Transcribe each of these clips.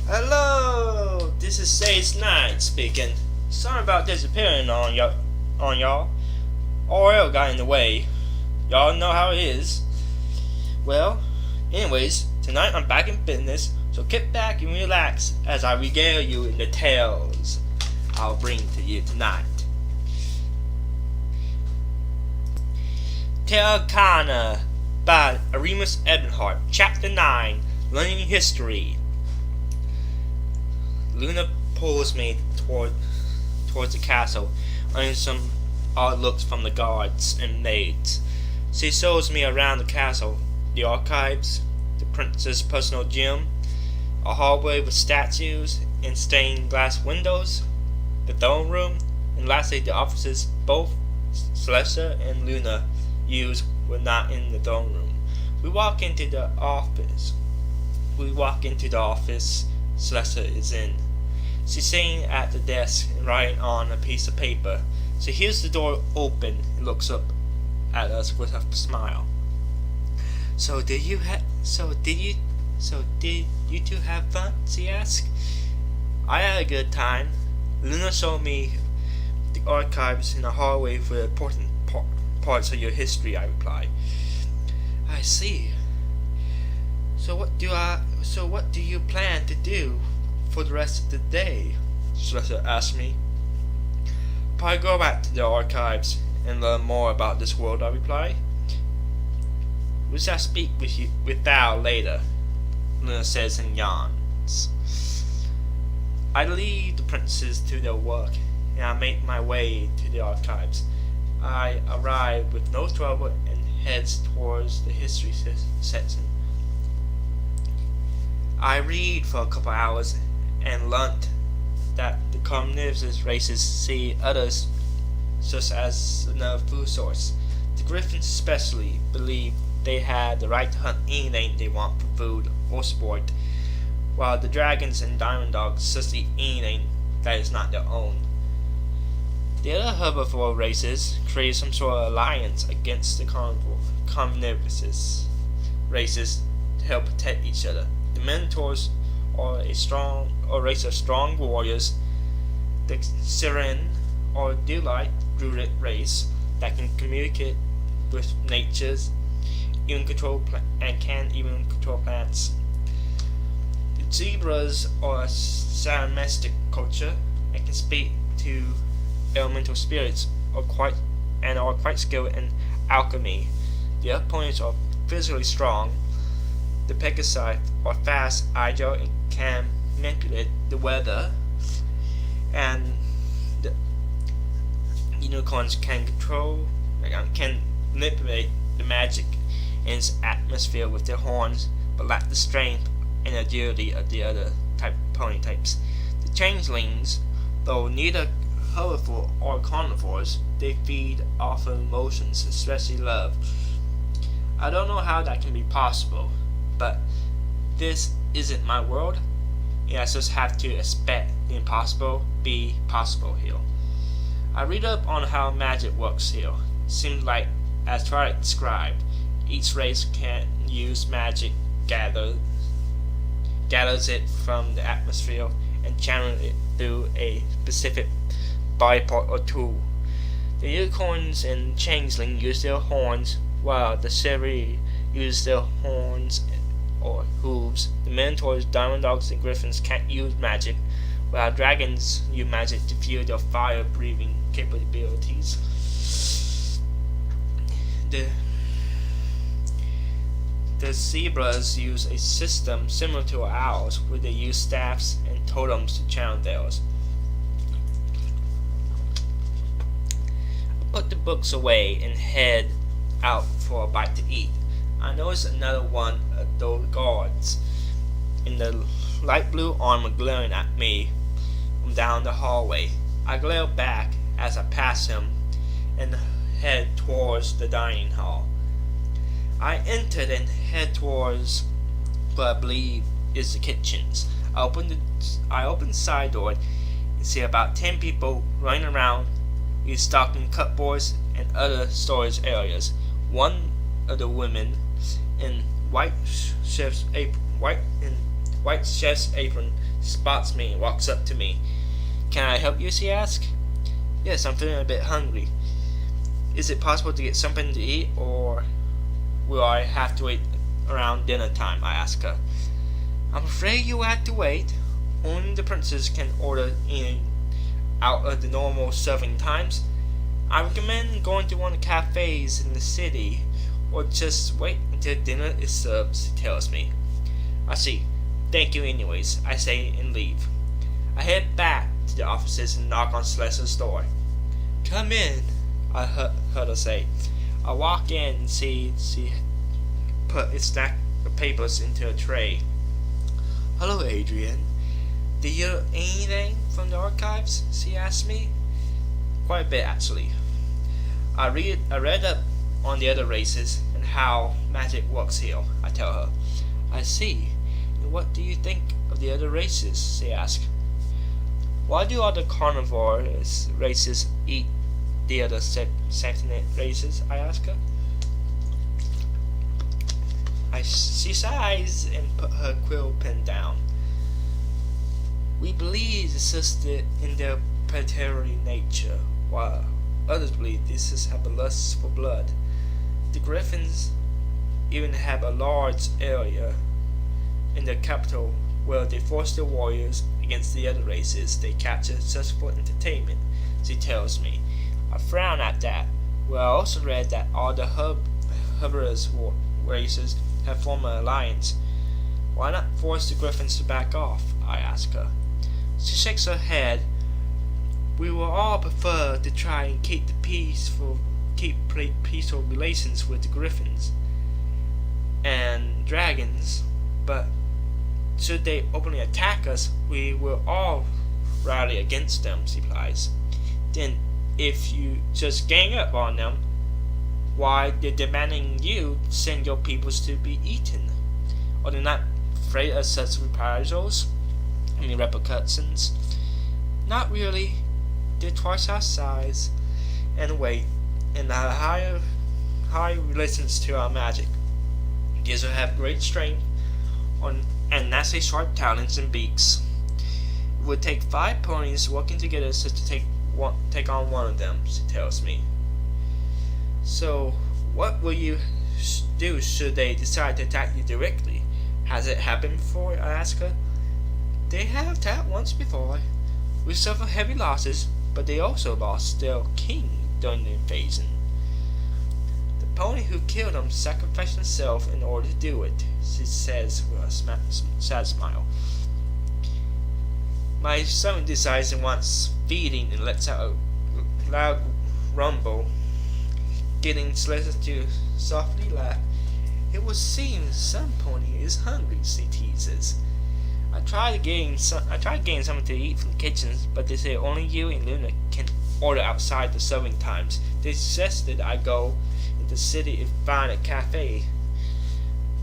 Hello, this is Sage Knight speaking. Sorry about disappearing on y'all. RL got in the way. Y'all know how it is. Well, anyways, tonight I'm back in business, so kick back and relax as I regale you in the tales I'll bring to you tonight. Terracana by Remus Ebenhart, Chapter 9, Learning History. Luna pulls me towards the castle, earning some odd looks from the guards and maids. She shows me around the castle, the archives, the prince's personal gym, a hallway with statues and stained glass windows, the throne room, and lastly the offices both Celeste and Luna used were not in the throne room. We walk into the office. Celeste is in. She's sitting at the desk and writing on a piece of paper. She hears the door open and looks up at us with a smile. So did you two have fun? She asked. I had a good time. Luna showed me the archives in the hallway for important parts of your history, I replied. I see. So what do you plan to do for the rest of the day? Celeste asked me. Probably go back to the archives and learn more about this world, I replied. We shall speak with thou later, Luna says and yawns. I leave the princes to their work, and I make my way to the archives. I arrive with no trouble and heads towards the history section. I read for a couple hours and learnt that the carnivorous races see others just as another food source. The griffins especially believe they have the right to hunt anything they want for food or sport, while the dragons and diamond dogs just eat anything that is not their own. The other herbivore races create some sort of alliance against the carnivorous races to help protect each other. The Minotaurs are a race of strong warriors. The Siren or Daylight Druid race that can communicate with natures, can even control plants. The Zebras are a Samistic culture and can speak to elemental spirits are quite skilled in alchemy. The opponents are physically strong. The Pegasi are fast, agile, and can manipulate the weather. And the unicorns can manipulate the magic in its atmosphere with their horns, but lack the strength and agility of the other pony types. The changelings, though neither herbivore or carnivores, they feed off of emotions, especially love. I don't know how that can be possible, but this isn't my world, and I just have to expect the impossible be possible here. I read up on how magic works here. Seems like, as Twilight described, each race can use magic, gathers it from the atmosphere, and channels it through a specific body part or tool. The unicorns and changeling use their horns, while the Siri use their horns or hooves. The Minotaurs, Diamond Dogs, and Griffins can't use magic, while dragons use magic to fuel their fire-breathing capabilities. The zebras use a system similar to ours, where they use staffs and totems to channel theirs. I put the books away and head out for a bite to eat. I notice another one of those guards in the light blue armor glaring at me from down the hallway. I glare back as I pass him and head towards the dining hall. I entered and head towards what I believe is the kitchens. I open the side door and see about 10 people running around, restocking cupboards and other storage areas. One of the women in white chef's apron spots me and walks up to me. Can I help you? She asks. Yes, I'm feeling a bit hungry. Is it possible to get something to eat, or will I have to wait around dinner time? I ask her. I'm afraid you will have to wait. Only the princess can order in out of the normal serving times. I recommend going to one of the cafes in the city, or just wait until dinner is served, she tells me. I see. Thank you anyways, I say and leave. I head back to the offices and knock on Celeste's door. Come in, I heard her say. I walk in and see she put a stack of papers into a tray. Hello, Adrian. Did you learn anything from the archives? She asked me. Quite a bit, actually. I read up on the other races and how magic works here, I tell her. I see. And what do you think of the other races? She asks. Why do other carnivore races eat the other sentient races? I ask her. She sighs and put her quill pen down. We believe it's just in their predatory nature, while others believe these just have a lust for blood. The griffins even have a large area in their capital where they force their warriors against the other races they capture just for entertainment, she tells me. I frown at that. Well, I also read that all the herbivorous races have formed an alliance. Why not force the griffins to back off? I ask her. She shakes her head. We will all prefer to try and keep peaceful relations with the griffins and dragons, but should they openly attack us, we will all rally against them, she replies. Then, if you just gang up on them, why they're demanding you send your peoples to be eaten? Are they not afraid of such reprisals? Repercussions? Not really. They're twice our size and weight, and have high resistance to our magic. They also have great strength and nasty sharp talons and beaks. It would take 5 ponies working together just to take on one of them, she tells me. So, what will you do should they decide to attack you directly? Has it happened before? I ask her. They have attacked once before. We suffered heavy losses, but they also lost their king during the invasion. The pony who killed him sacrificed himself in order to do it, she says with a sad smile. My son decides and wants feeding and lets out a loud rumble, getting Celeste to softly laugh. It would seem some pony is hungry, she teases. I tried to gain something to eat from the kitchens, but they say only you and Luna can order outside the serving times. They suggested I go into the city and find a cafe,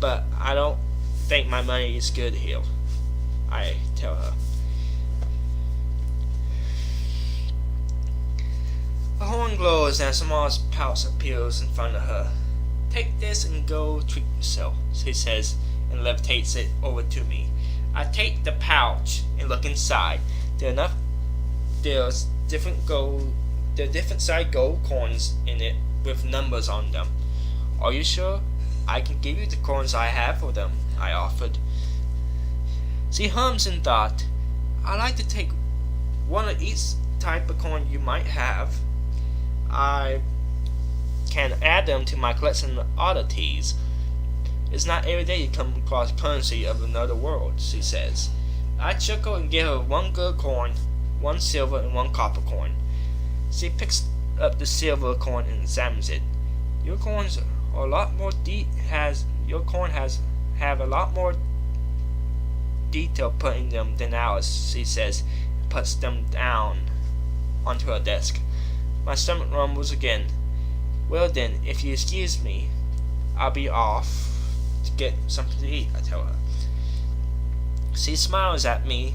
but I don't think my money is good here, I tell her. A horn glows and a small pouch appears in front of her. Take this and go treat yourself, she says, and levitates it over to me. I take the pouch and look inside. There's different sized gold coins in it with numbers on them. Are you sure? I can give you the coins I have for them, I offered. She hums in thought. I'd like to take one of each type of coin you might have. I can add them to my collection of oddities. It's not every day you come across currency of another world, she says. I chuckle and give her 1 gold coin, 1 silver, and 1 copper coin. She picks up the silver coin and examines it. Your coins are a lot more have a lot more detail put in them than ours, she says, and puts them down onto her desk. My stomach rumbles again. Well then, if you excuse me, I'll be off to get something to eat, I tell her. She smiles at me.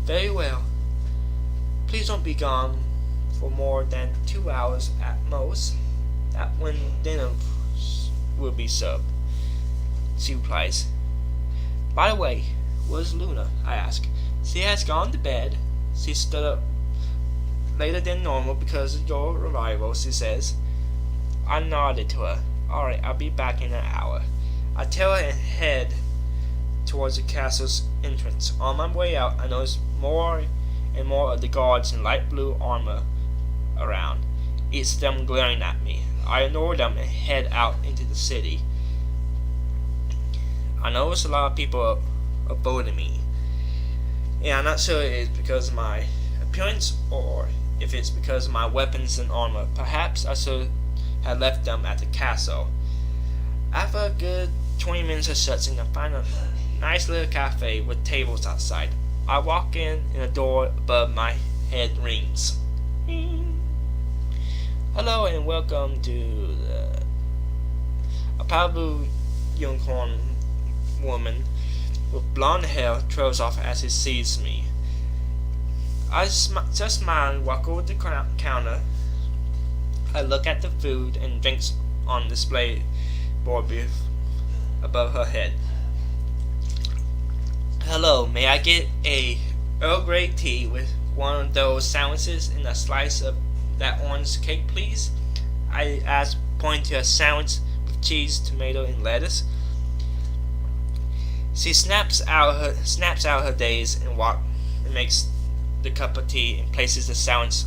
Very well. Please don't be gone for more than 2 hours at most. That's when dinner will be served, she replies. By the way, Where's Luna? I ask. She has gone to bed. She stood up later than normal because of your arrival, she says. I nodded to her. Alright, I'll be back in an hour. I tell her and head towards the castle's entrance. On my way out, I notice more and more of the guards in light blue armor around, each of them glaring at me. I ignore them and head out into the city. I notice a lot of people avoiding me, and I'm not sure it is because of my appearance or if it's because of my weapons and armor. Perhaps I should have left them at the castle. After a good 20 minutes of searching, I find a nice little cafe with tables outside. I walk in and the door above my head rings. Hello and welcome to a pale unicorn woman with blonde hair trails off as he sees me. I just smile and walk over to the counter. I look at the food and drinks on display board above her head. Hello, may I get a Earl Grey tea with one of those sandwiches and a slice of that orange cake, please? I ask, pointing to a sandwich with cheese, tomato, and lettuce. She snaps out her days and makes the cup of tea and places the sandwich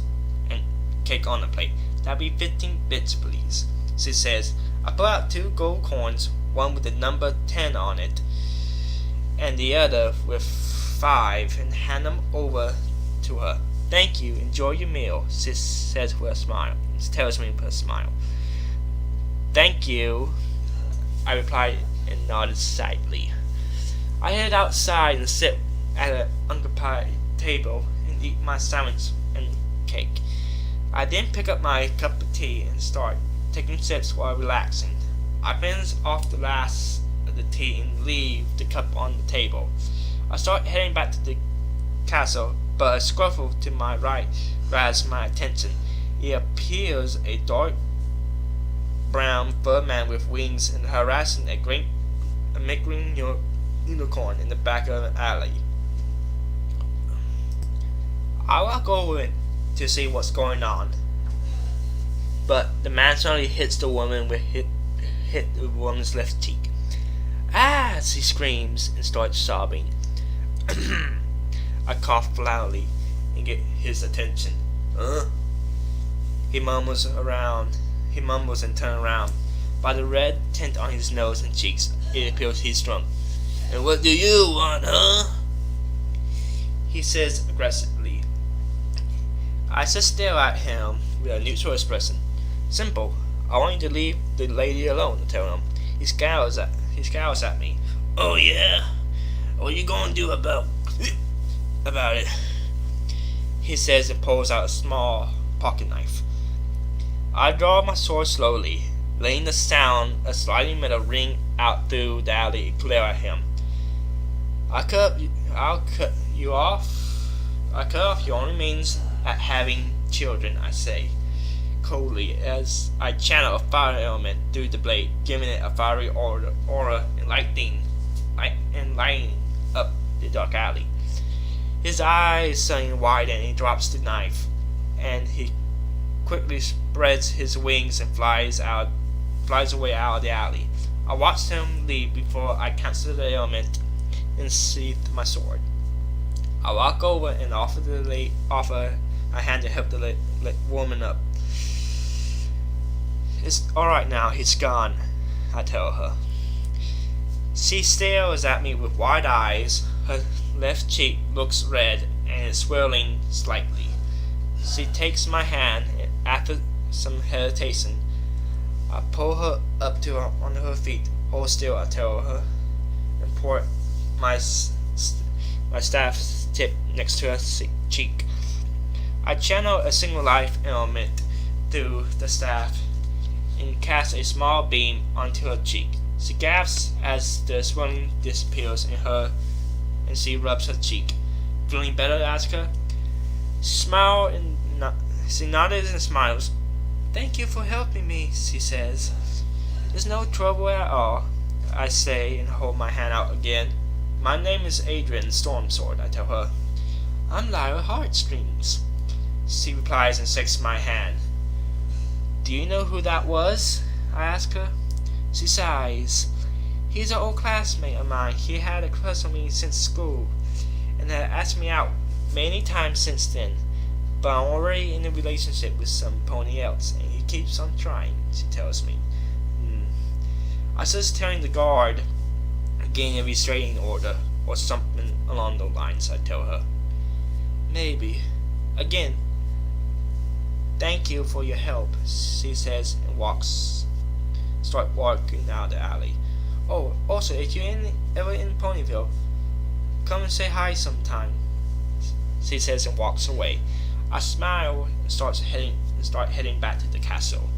and cake on the plate. That'll be 15 bits, please, she says. I pull out 2 gold coins, one with the number 10 on it, and the other with 5, and hand them over to her. Thank you, enjoy your meal, she says with a smile. She tells me with a smile. Thank you, I replied and nodded slightly. I head outside and sit at an occupied table and eat my sandwich and cake. I then pick up my cup of tea and start taking sips while relaxing. I finish off the last of the tea and leave the cup on the table. I start heading back to the castle, but a scruffle to my right grabs my attention. It appears a dark brown fur man with wings and harassing a mid-green unicorn in the back of an alley. I walk over to see what's going on, but the man suddenly hits the woman hit the woman's left cheek. Ah! She screams and starts sobbing. I cough loudly and get his attention. He mumbles and turns around. By the red tint on his nose and cheeks, it appears he's drunk. And what do you want, huh? He says aggressively. I just stare at him with a neutral expression. Simple. I want you to leave the lady alone, I tell him. He scowls at me. Oh yeah? What are you gonna do about it? He says and pulls out a small pocket knife. I draw my sword slowly, letting the sound of sliding metal ring out through the alley and glare at him. I'll cut you off. I cut off your only means at having children, I say, coldly, as I channel a fire element through the blade, giving it a fiery aura and lighting up the dark alley. His eyes suddenly widen and he drops the knife, and he quickly spreads his wings and flies away out of the alley. I watch him leave before I cancel the element and sheath my sword. I walk over and offer a hand to help the woman up. It's alright now, he's gone, I tell her. She stares at me with wide eyes. Her left cheek looks red and is swelling slightly. She takes my hand, and after some hesitation, I pull her up to her on her feet. Hold still, I tell her, and pour my staff tip next to her cheek. I channel a single life element through the staff and cast a small beam onto her cheek. She gasps as the swelling disappears in her, and she rubs her cheek. Feeling better, I ask her. She nods and smiles. Thank you for helping me, she says. There's no trouble at all, I say and hold my hand out again. My name is Adrian Stormsword, I tell her. I'm Lyra Heartstrings. She replies and shakes my hand. Do you know who that was? I ask her. She sighs. He's an old classmate of mine. He had a crush on me since school, and had asked me out many times since then. But I'm already in a relationship with some pony else, and he keeps on trying, she tells me. I suggest telling the guard, getting a restraining order, or something along those lines, I tell her. Maybe. Again, thank you for your help, she says, and start walking down the alley. Oh, also, if you're ever in Ponyville, come and say hi sometime, she says, and walks away. I smile and start heading back to the castle.